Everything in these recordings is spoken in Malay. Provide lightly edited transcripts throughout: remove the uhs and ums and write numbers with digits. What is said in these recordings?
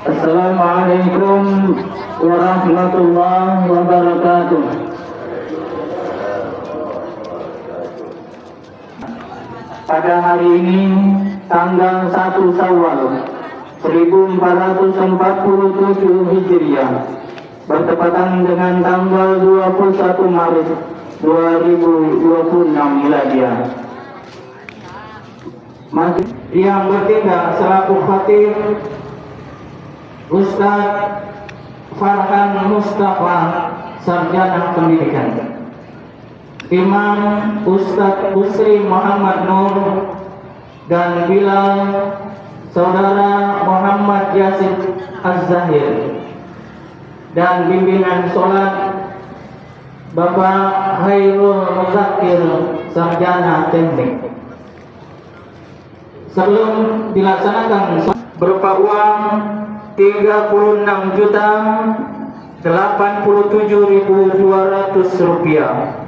Assalamualaikum warahmatullahi wabarakatuh. Pada hari ini tanggal 1 Syawal 1447 Hijriah bertepatan dengan tanggal 21 Maret 2026 Miladiah. Yang bertindak selaku khatib Ustaz Farhan Mustafa, Sarjana Pendidikan. Imam Ustaz Busri Muhammad Nur dan Bilal Saudara Muhammad Yasin Az-Zahir. Dan bimbingan sholat Bapak Khairul Muzakir, Sarjana Teknik. Sebelum dilaksanakan berupa uang 36.087.200 rupiah,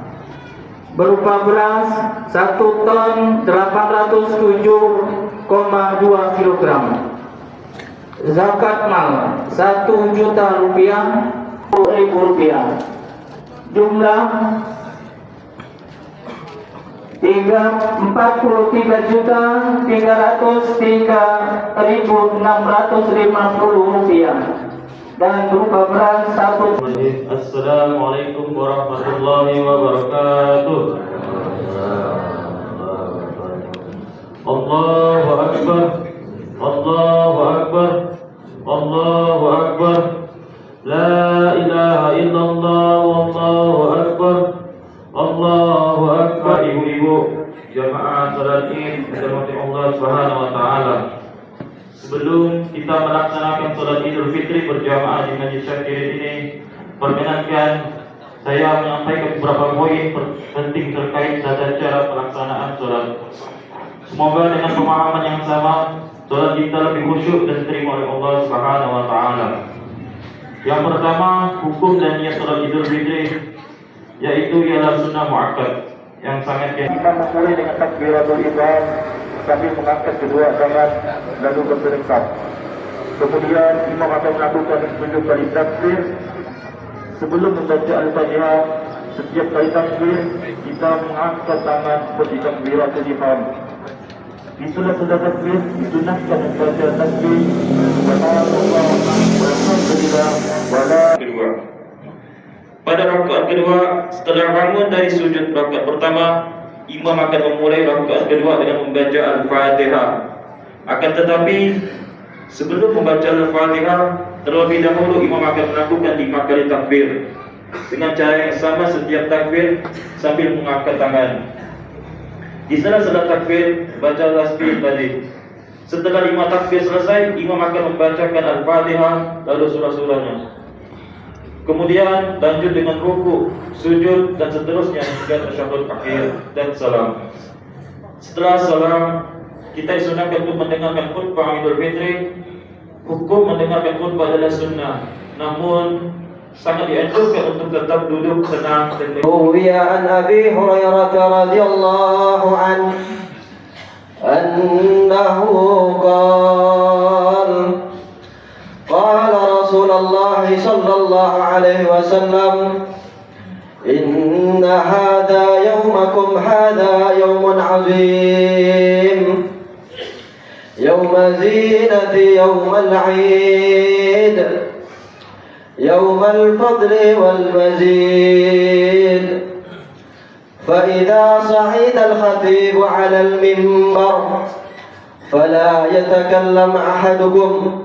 berupa beras 1 ton 807,2 kilogram, zakat mal 1 juta rupiah, 10.000 rupiah, jumlah 43.303.650 rupiah, dan berupa beras 1. Assalamualaikum warahmatullahi wabarakatuh. Allahu Akbar, Allahu Akbar, Allahu Akbar. La ilaha illallah, Allahu Akbar, Allahu Akbar. Ibu-ibu jamaah salat Id dirahmati Allah Subhanahu wa taala. Sebelum kita melaksanakan salat Idul Fitri berjamaah di Masjid Syakir ini, perkenankan saya menyampaikan beberapa poin penting terkait tata cara pelaksanaan salat. Semoga dengan pemahaman yang sama, salat kita lebih khusyuk dan diterima oleh Allah Subhanahu wa taala. Yang pertama, hukum dan niat salat Idul Fitri, yaitu ialah sunnah muakkad yang sangat kita memulai dengan takbiratul ihram sambil mengangkat kedua tangan lalu berdekat. Kemudian imam akan melakukan 7 kali takbir. Sebelum membaca Al-Fatihah, setiap kali takbir kita mengangkat tangan seperti takbiratul ihram. Di sela-sela takbir disunahkan membaca tasbih subhanallah walhamdulillah wala. Pada rakaat kedua, setelah bangun dari sujud rakaat pertama, imam akan memulai rakaat kedua dengan membaca Al-Fatihah. Akan tetapi sebelum membaca Al-Fatihah, terlebih dahulu imam akan melakukan 5 kali takbir dengan cara yang sama setiap takbir sambil mengangkat tangan. Di sela-sela takbir baca tasbih tadi. Setelah 5 takbir selesai, imam akan membacakan Al-Fatihah lalu surah-surahnya. Kemudian lanjut dengan ruku, sujud dan seterusnya hingga tasyahud akhir dan salam. Setelah salam, kita disunahkan untuk mendengarkan khutbah Idul Fitri. Hukum mendengarkan khutbah adalah sunnah, namun sangat dianjurkan untuk tetap duduk tenang dan An Abi Hurairah radhiyallahu anhu annahu qala Rasulullah sallallahu alaihi wasallam إن هذا يومكم هذا يوم عظيم، يوم زينة، يوم العيد، يوم الفضل والمزيد. فإذا صعد الخطيب على المنبر فلا يتكلم أحدكم،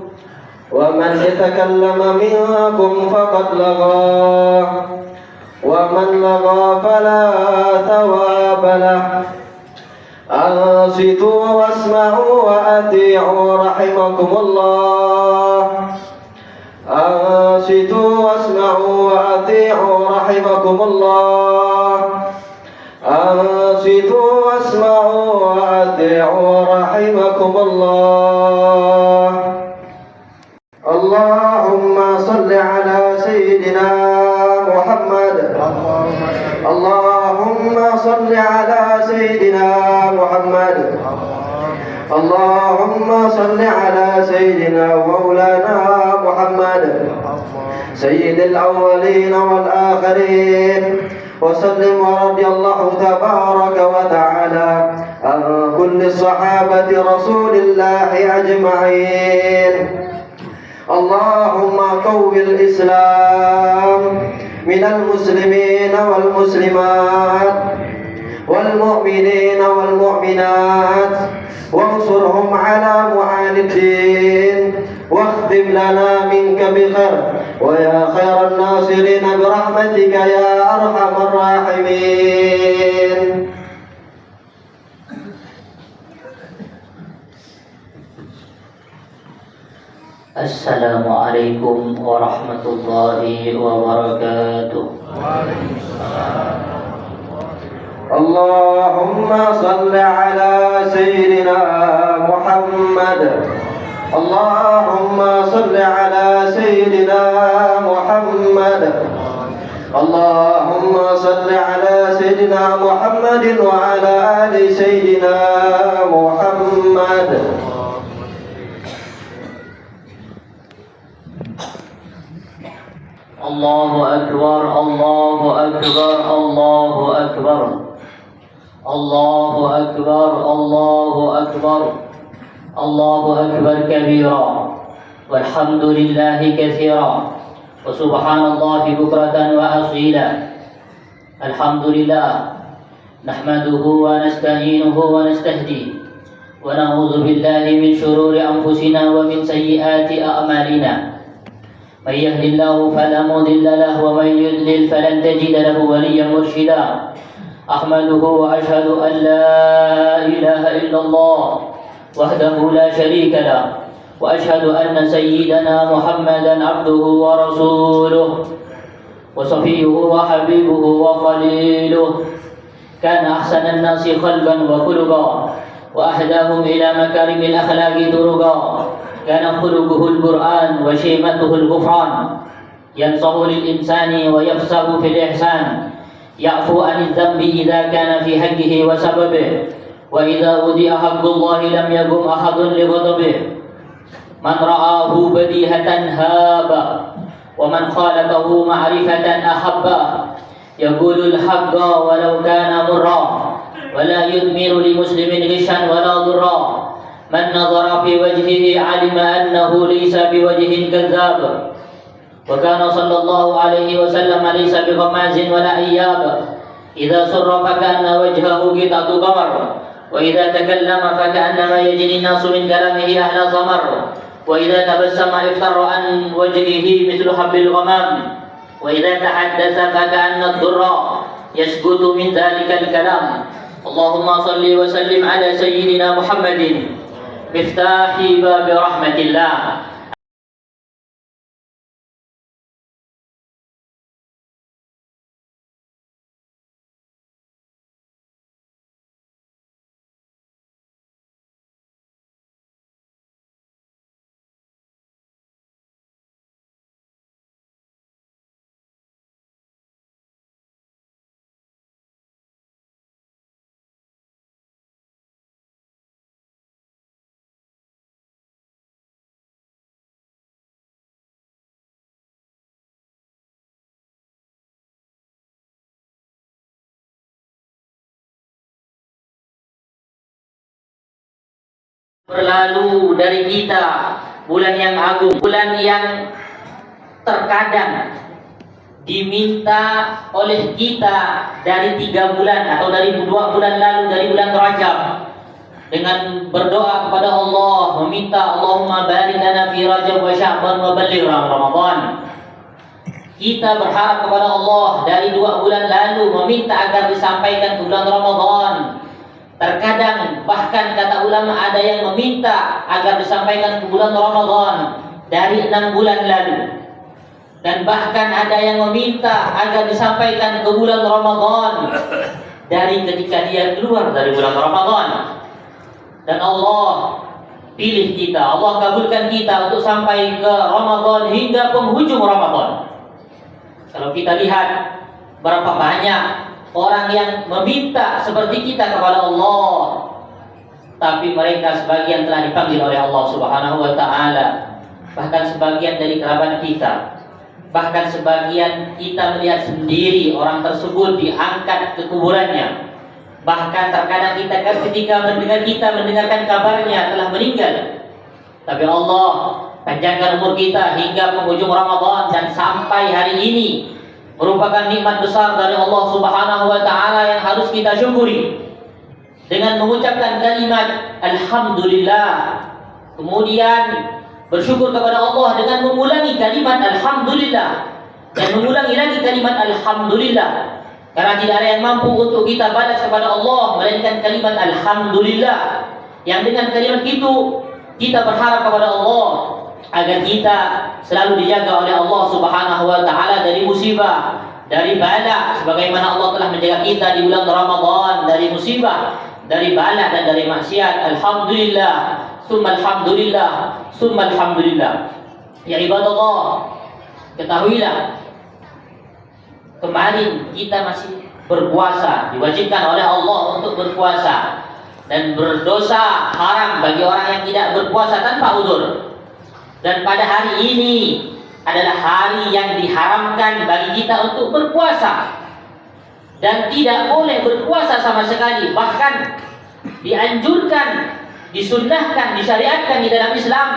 ومن يتكلم منكم فقد لغى، ومن لغى فلا ثواب له. أنصتوا واسمعوا وأطيعوا رحمكم الله. أنصتوا واسمعوا وأطيعوا رحمكم الله. أنصتوا واسمعوا وأطيعوا رحمكم الله. اللهم صل على سيدنا محمد. اللهم صل على سيدنا محمد. اللهم صل على سيدنا مولانا محمد سيد الأولين والآخرين، وسلم ورضي الله تبارك وتعالى عن كل صحابة رسول الله أجمعين. اللهم قو الإسلام من المسلمين والمسلمات والمؤمنين والمؤمنات، وانصرهم على معاندين، واختم لنا منك بخير ويا خير الناصرين برحمتك يا أرحم الراحمين. Assalamualaikum warahmatullahi wabarakatuh. اللهم صل على سيدنا محمد. اللهم صل على سيدنا محمد. اللهم صل على سيدنا محمد وعلى آل سيدنا محمد. Allahu Akbar, Allahu Akbar, Allahu Akbar. Allahu Akbar, Allahu Akbar. Allahu Akbar kabira. Walhamdulillahi katsira. Wa subhanallahi bukratan wa asila. Alhamdulillah. Nahmaduhu wa nasta'inuhu wa nastahdi. Wa na'udzu billahi min shururi anfusina wa min sayyiati a'malina. من يهد الله فلا مضل له ومن يضلل فلن تجد له وليا مرشدا. أحمده وأشهد أن لا إله إلا الله وحده لا شريك له، وأشهد أن سيدنا محمدا عبده ورسوله وصفيه وحبيبه وخليله. كان أحسن الناس خلقا وخلقا وأهداهم إلى مكارم الأخلاق درجا. كان خلقه القرآن وشيمته الغفران، ينصح للإنسان ويفسح في الإحسان، يعفو عن الذنب إذا كان في حقه وسببه، وإذا أودي حق الله لم يقم أحد لغضبه. من رآه بديهة هاب، ومن خالقه معرفة أحبه. يقول الحق ولو كان مرا، ولا يثمر لمسلم غشا ولا ضرا. من نظر في وجهه علم أنه ليس بوجه كذاب. وكان صلى الله عليه وسلم ليس بغماز ولا إياب. إذا سر فكأن وجهه قطعة قمر، وإذا تكلم فكأنما يجري الناس من كلامه أهل ضمر. وإذا تبسم افتر عن وجهه مثل حب الغمام، وإذا تحدث فكأن الضر يسكت من ذلك الكلام. اللهم صل وسلم على سيدنا محمد مفتاح باب رحمة الله. berlalu dari kita, bulan yang agung, bulan yang terkadang diminta oleh kita dari 3 bulan atau dari 2 bulan lalu, dari bulan Rajab, dengan berdoa kepada Allah, meminta Allahumma barik lana fi Rajab wa Sya'ban wa ballighna Ramadan. Kita berharap kepada Allah dari 2 bulan lalu, meminta agar disampaikan ke bulan Ramadan. Terkadang bahkan kata ulama ada yang meminta agar disampaikan ke bulan Ramadan dari 6 bulan lalu. Dan bahkan ada yang meminta agar disampaikan ke bulan Ramadan dari ketika dia keluar dari bulan Ramadan. Dan Allah pilih kita, Allah kabulkan kita untuk sampai ke Ramadan hingga penghujung Ramadan. Kalau kita lihat berapa banyak orang yang meminta seperti kita kepada Allah, tapi mereka sebagian telah dipanggil oleh Allah Subhanahu wa taala. Bahkan sebagian dari kerabat kita, bahkan sebagian kita melihat sendiri orang tersebut diangkat ke kuburannya. Bahkan terkadang ketika mendengarkan kabarnya telah meninggal. Tapi Allah panjangkan umur kita hingga penghujung Ramadan dan sampai hari ini, merupakan nikmat besar dari Allah Subhanahu wa taala yang harus kita syukuri dengan mengucapkan kalimat alhamdulillah. Kemudian bersyukur kepada Allah dengan mengulangi kalimat alhamdulillah dan mengulangi lagi kalimat alhamdulillah. Karena tidak ada yang mampu untuk kita balas kepada Allah melainkan kalimat alhamdulillah. Yang dengan kalimat itu kita berharap kepada Allah agar kita selalu dijaga oleh Allah Subhanahu wa taala dari musibah, dari bala, sebagaimana Allah telah menjaga kita di bulan Ramadan dari musibah, dari bala dan dari maksiat. Alhamdulillah, summa alhamdulillah, summa alhamdulillah. Ya ibadallah, ketahuilah kemarin kita masih berpuasa, diwajibkan oleh Allah untuk berpuasa, dan berdosa haram bagi orang yang tidak berpuasa tanpa udzur. Dan pada hari ini adalah hari yang diharamkan bagi kita untuk berpuasa, dan tidak boleh berpuasa sama sekali. Bahkan dianjurkan, disunnahkan, disyariatkan di dalam Islam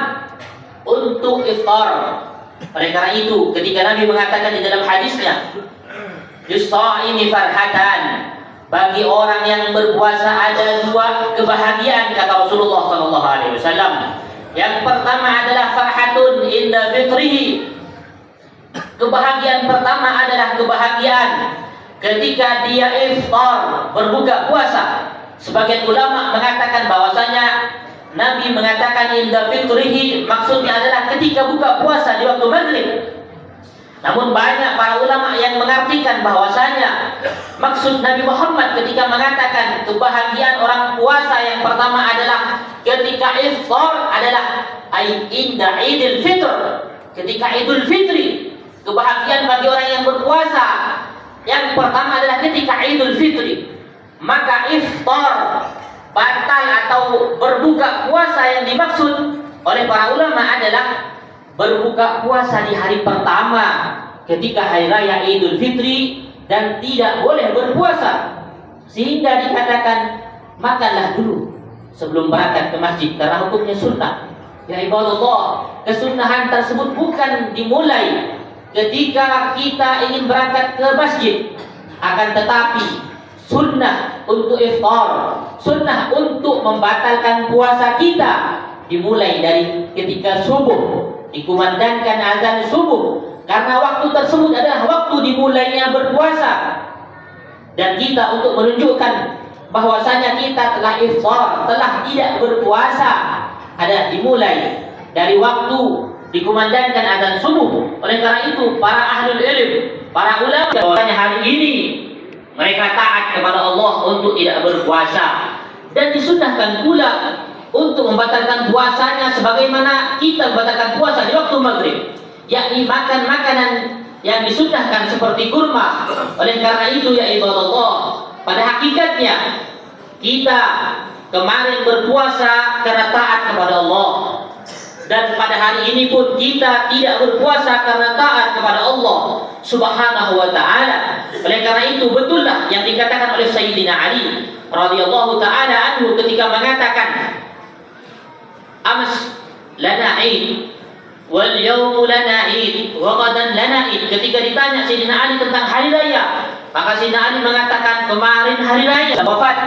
untuk iftar. Oleh karena itu ketika Nabi mengatakan di dalam hadisnya, "Lis-shaimi farhatan," bagi orang yang berpuasa ada 2 kebahagiaan, kata Rasulullah sallallahu alaihi wasallam. Yang pertama adalah farhatun inda fitrihi. Kebahagiaan pertama adalah kebahagiaan ketika dia iftar, berbuka puasa. Sebagian ulama mengatakan bahwasanya Nabi mengatakan inda fitrihi maksudnya adalah ketika buka puasa di waktu maghrib. Namun banyak para ulama yang mengartikan bahwasanya maksud Nabi Muhammad ketika mengatakan kebahagiaan orang puasa yang pertama adalah ketika iftar adalah inda Idul Fitr, ketika Idul Fitri. Kebahagiaan bagi orang yang berpuasa yang pertama adalah ketika Idul Fitri. Maka iftar, batal atau berbuka puasa yang dimaksud oleh para ulama adalah berbuka puasa di hari pertama ketika hari raya Idul Fitri dan tidak boleh berpuasa, sehingga dikatakan makanlah dulu sebelum berangkat ke masjid karena hukumnya sunnah. Ya ibadallah, kesunnahan tersebut bukan dimulai ketika kita ingin berangkat ke masjid, akan tetapi sunnah untuk iftar, sunnah untuk membatalkan puasa kita dimulai dari ketika subuh, dikumandangkan azan subuh, karena waktu tersebut adalah waktu dimulainya berpuasa. Dan kita untuk menunjukkan bahwasanya kita telah iftar, telah tidak berpuasa, adalah dimulai dari waktu dikumandangkan azan subuh. Oleh karena itu para ahlul ilm, para ulama bahwasanya hari ini mereka taat kepada Allah untuk tidak berpuasa, dan disunnahkan pula untuk membatalkan puasanya sebagaimana kita membatalkan puasa di waktu maghrib, yakni makan makanan yang disunnahkan seperti kurma. Oleh karena itu ya ibadallah, pada hakikatnya kita kemarin berpuasa karena taat kepada Allah, dan pada hari ini pun kita tidak berpuasa karena taat kepada Allah Subhanahu wa taala. Oleh karena itu betullah yang dikatakan oleh Sayyidina Ali radhiyallahu taala anhu ketika mengatakan ams lana Eid wal yawmu lana Eid wa ghadan lana Eid. Ketika ditanya Sayyidina Ali tentang hari raya, maka Sayyidina Ali mengatakan kemarin hari raya wafat.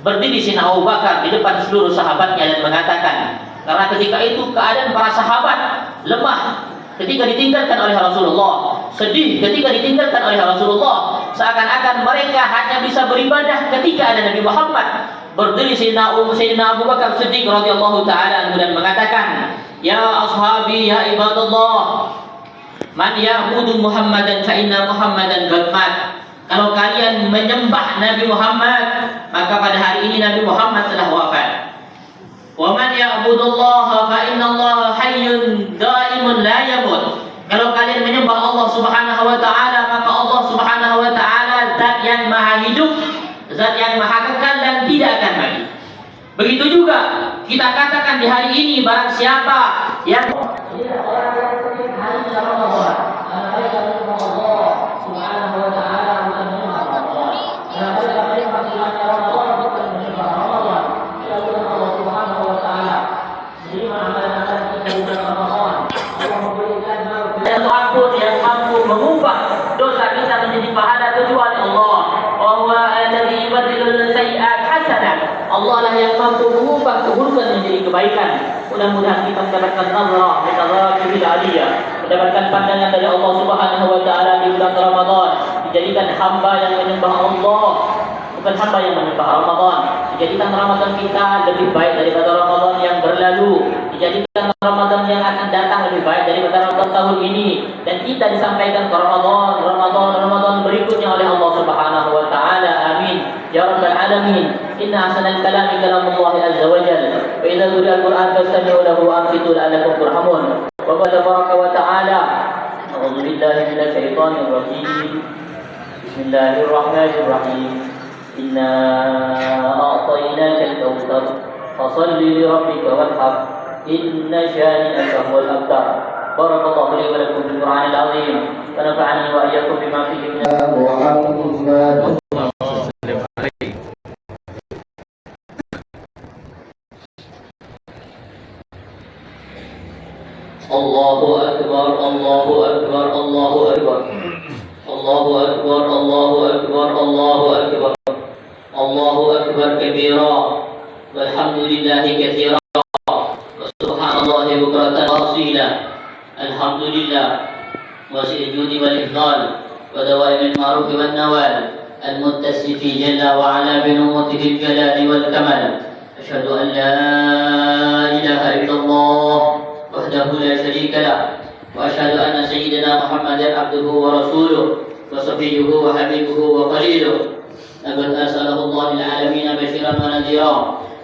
Berdiri Sayyidina Abu Bakar di depan seluruh sahabatnya dan mengatakan, karena ketika itu keadaan para sahabat lemah ketika ditinggalkan oleh Rasulullah, sedih ketika ditinggalkan oleh Rasulullah, seakan-akan mereka hanya bisa beribadah ketika ada Nabi Muhammad. Berdiri Sayyidina Abu Bakar Siddiq radhiyallahu taala anhu dan mengatakan, ya ashabi ya ibadallah, man ya'budu Muhammadan fa inna Muhammadan qad mat. Kalau kalian menyembah Nabi Muhammad, maka pada hari ini Nabi Muhammad telah wafat. Wa man ya'budullaha fa innallaha hayyun daimun la yamut. Kalau kalian menyembah Allah Subhanahu wa taala, maka Allah Subhanahu wa taala zat yang maha hidup, zat yang maha kekal dan tidak akan mati. Begitu juga kita katakan di hari ini, barang siapa yang yang mampu mengubah dosa kita menjadi pahala kecuali Allah. Wa huwa alladhi yubaddilu sayyi'at hasanah. Allah lah yang mampu mengubah keburukan menjadi kebaikan. Mudah-mudahan kita mendapatkan nazarah min nazaratil aliyah, mendapatkan pandangan dari Allah Subhanahu wa taala di bulan Ramadan, dijadikan hamba yang menyembah Allah, bukan hamba yang menyembah Ramadan. Dijadikan Ramadan kita lebih baik daripada Ramadan yang berlalu. Dijadikan Ramadan yang akan datang lebih baik daripada Ramadan tahun ini. Dan kita disampaikan ke Ramadan berikutnya oleh Allah Subhanahu wa taala. Amin ya rabbal alamin. Inna ahsanal kalami kalamullah azza wa jalla. Wa idza quri'a al-Qur'an fastami'u lahu wa ansitu la'allakum turhamun. Wa qala tabaraka wa ta'ala, a'udzu billahi minasy syaithanir rajim. Bismillahirrahmanirrahim. Inna a'tainaka al-kautsar fasalli li rabbika wanhar inna shani'aka huwal abtar. Barakallahu li wa lakum bil Qur'anil azim wa nafa'ani wa iyyakum bima fihi min Muhammad. Allahu akbar, Allahu akbar, Allahu akbar. Allahu akbar, Allahu akbar, Allahu akbar. Allahu akbar kabira walhamdulillahi katsira wa subhanallahi bukratan wa asila. Alhamdulillah wa sujudi wal ifdal wa dawaimil ma'ruf wan nawal المتصف جل وعلا بنعمته الجلال والكمال. أشهد أن لا إله إلا الله وحده لا شريك له وأشهد أن سيدنا محمدا عبده ورسوله وصفيه وحبيبه وخليله. لقد أرسله الله للعالمين بشيرا ونذيرا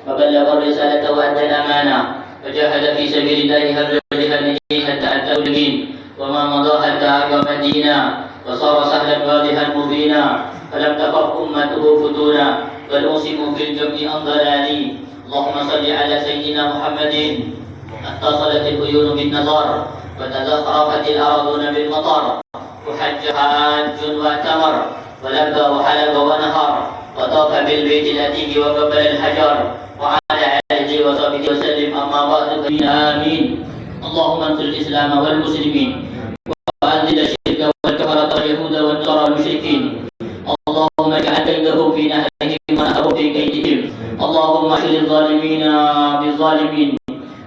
وبلغ الرسالة وأدى الأمانة وجاهد في سبيل الله هر جهاده حتى أتى اليقين وما مضى حتى أقام دينا وصار سهلا واضحا مبينا فلم تخف أمته فتونا بل أوصموا في الجمع عن ضلالي. اللهم صل على سيدنا محمد. اتصلت العيون بالنظر وتزخرفت الأرضون بالمطر وحج حاج واعتمر ولبى وحلب ونهر وطاف بالبيت العتيق وقبل الحجر وعلى آله وصحبه وسلم. أما بعد آمين. اللهم انصر الإسلام والمسلمين وأذل الشرك والكفرة واليهود والنصارى والمشركين. اللهم اجعل كيدهم في نهرهم ونهرهم في كيدهم. اللهم احشر الظالمين بالظالمين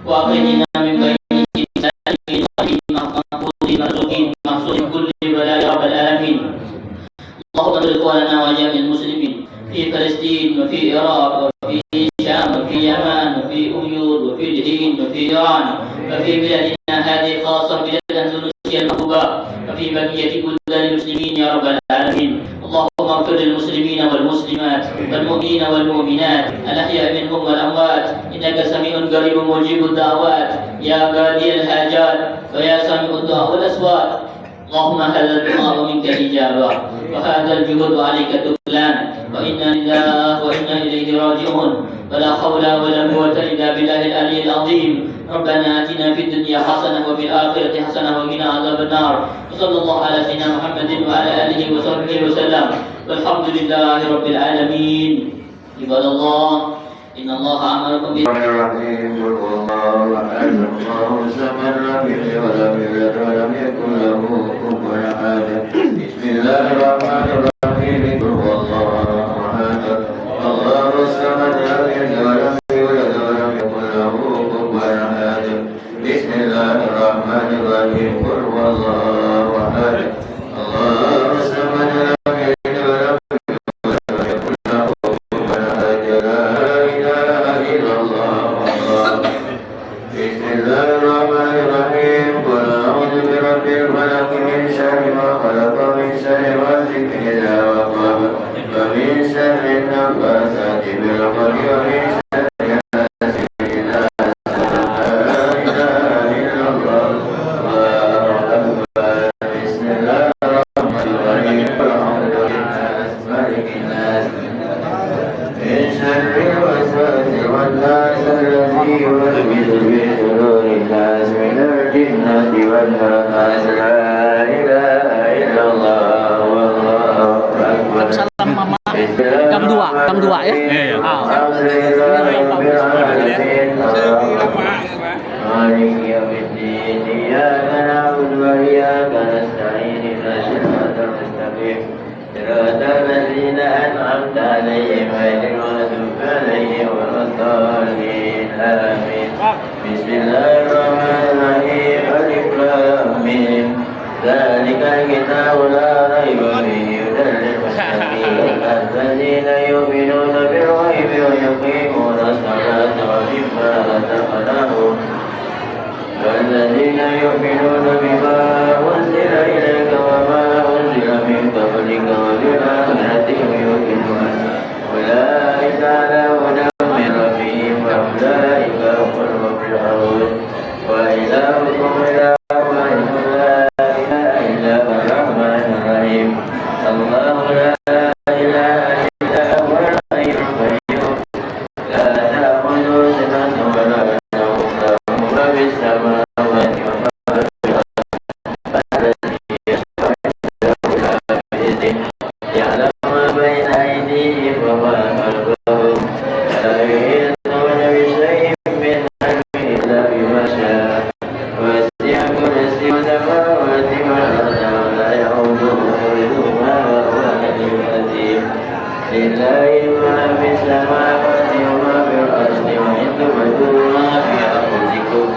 وأخرجنا من بينهم سالمين محفوظين مرزوقين محصورين كل بلاء يا رب العالمين. اللهم اغفر إخواننا وجميع المسلمين في فلسطين وفي العراق وفي الشام وفي اليمن وفي أيور وفي الهند وفي إيران وفي بلادنا هذه خاصة بلاد أندونيسيا المحبوبة وفي بقية بلدان المسلمين يا رب العالمين. اللهم اغفر للمسلمين والمسلمات والمؤمنين والمؤمنات الأحياء منهم والأموات إنك سميع قريب مجيب الدعوات يا قاضي الحاجات ويا سميع الدعاء والأصوات. اللهم هذا الدعاء منك إجابة وهذا الجهد عليك تكلان وإنا لله وإنا إليه راجعون ولا حول ولا قوة إلا بالله العلي العظيم. ربنا آتنا في الدنيا حسنة وفي الآخرة حسنة وقنا عذاب النار. وصلى الله على سيدنا محمد وعلى آله وصحبه وسلم والحمد لله رب العالمين. عباد الله Inna Allah amarukum bi الرحيم قل هو الله احد الله الصمد لم يلد ولم يولد ولم يكن له كفوا احد بسم الله الرحمن الرحيم قل هو الله احد الله الصمد لم يلد ولم يولد ولم يكن له كفوا احد بسم الله الرحمن الرحيم قل هو الله احد الله الصمد لم يلد ولم بسم الله الرحمن الرحيم قل أعوذ برب الفلق من شر ما خلق من شر غاسق إذا وقب ومن شر النفاثات في العقد ومن شر حاسد إذا حسد لا إله إلا الله الله أكبر بسم الله الرحمن الرحيم قل أعوذ بالناس ملك الناس من شر الوسواس والناس الذي يوسوس في صدور الناس من الجنة والناس لا إله إلا الله والله أكبر Salam mama jam 2 ya. مالك يوم الدين إياك نعبد وإياك نستعين اهدنا الصراط المستقيم صراط الذين أنعمت عليهم غير المغضوب عليهم ولا الضالين آمين بسم الله الرحمن الرحيم ألف لام ميم ذلك الكتاب لا ريب فيه هدى للمتقين الذين يؤمنون بالغيب ويقيمون الصلاة ومما رزقناهم والذين يؤمنون بما أنزل إليك وما أنزل من قبلك وبالآخرة هم يوقنون أولئك على هدى من ربهم وأولئك هم المفلحون وإلهكم إله واحد لا إله إلا هو الرحمن الرحيم الله لا إله إلا هو الحي القيوم لا تأخذه سنة ولا نوم له ما في السماوات وما في الأرض الذي يشفع عنده إلا بإذنه يعلم ما بين أيديهم وما خلفهم ولا يحيطون بشيء من علمه إلا بما شاء وسع كرسيه السماوات والأرض ولا يعوده حفظهما وهو العلي العظيم لله ما في السماوات وما في الأرض وإن تبدوا ما في أنفسكم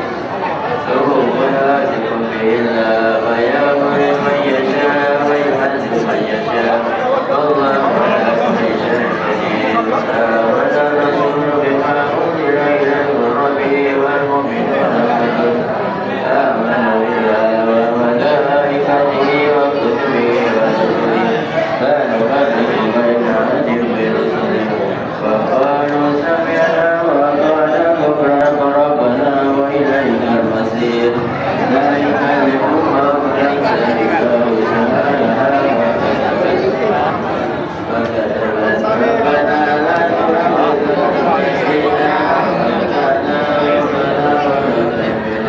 ثم يأتكم به الله فيأمر من يشاء ويعذب من يشاء والله على كل شيء قدير آمن الرسول بما أنزل إليه من ربه والمؤمنون كلهم آمن بالله وملائكته وكتبه ورسله لا نفرق بين أحد من رسله وقالوا سمعنا وأطعنا غفرانك ربنا وإليك المصير لا يكلف الله نفسا إلا وسعها وكتبت ربنا لا تؤاخذنا إذا أخطأنا ربنا ولا تحمل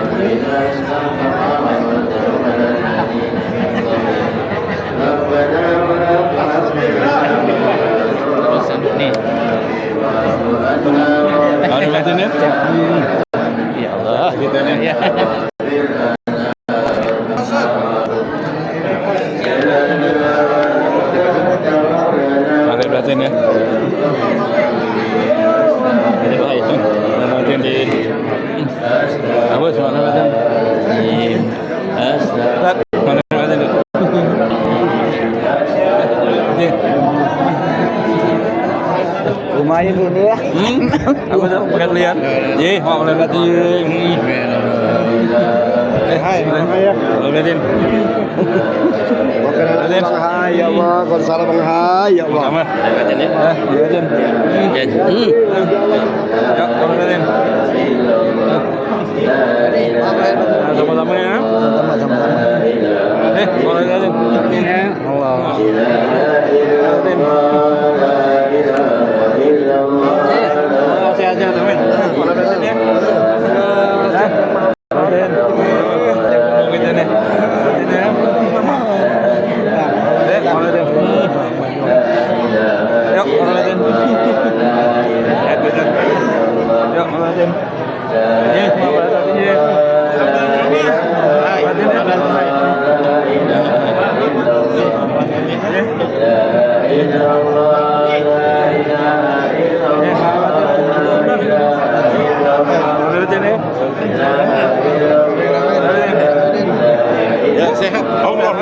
علينا إصرا كما حملته على الذين من قبلنا ربنا ولا تحملنا Ya Allah, gitu ya. Ada batin ya. Ini bahaya. Nama batin di apa mana batin? Mana batin? Lumayan ini ya. Apa tuh? Pakai lihat. Ye, mau lihat ye. Hai, ya. Lihatin. Bang Hai ya Allah, kon salah Bang Hai ya Allah. Sama. Lihatin ya. Lihatin. Ya, kalau lihatin. Sama-sama ya. Sama-sama. Kalau lihatin. Ya. Allah. Lihatin. Kasih aja temen. Kalau lihatin ya. Lihatin. Lihatin ya. Kalau lihatin. Yuk, kalau lihatin. Ya sehat. Allah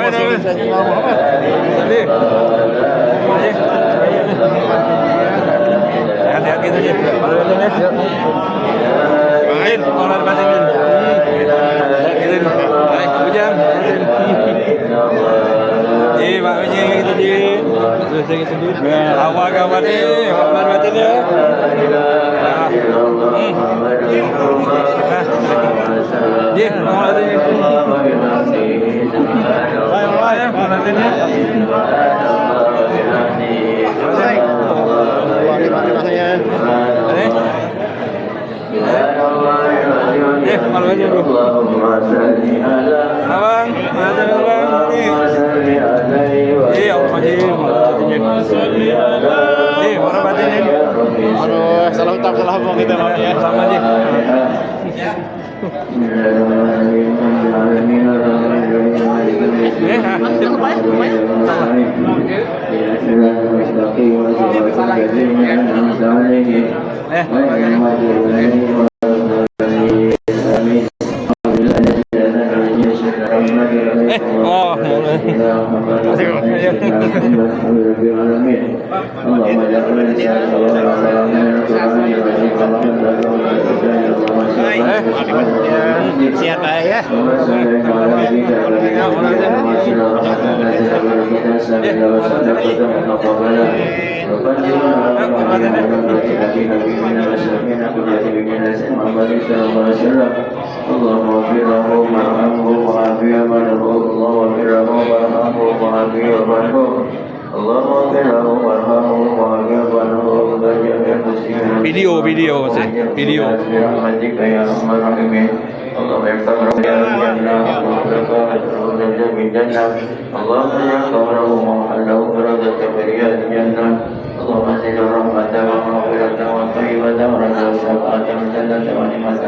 sehat gitu aja. Main, orang batin. Gitu. Baik, hujan. Pak Uji gitu di. Terus gitu di. Awal kawan nih, orang batin ya. Mau lagi. Ya, mau lagi. Malu aja bro. Abang, ada abang. Iya, Pak Haji. Orang batin ini. Aduh, salah ucap salah ngomong kita Pak ya. Sama aja. Siapa ya? Video sih, video. اللهم يغفر له الجنة وخلقه من جنة اللهم يغفر له وحله درجة بريات الجنة اللهم زد رحمة ومغفرة وطيبة ورزق شفاعة الجنة ونعمة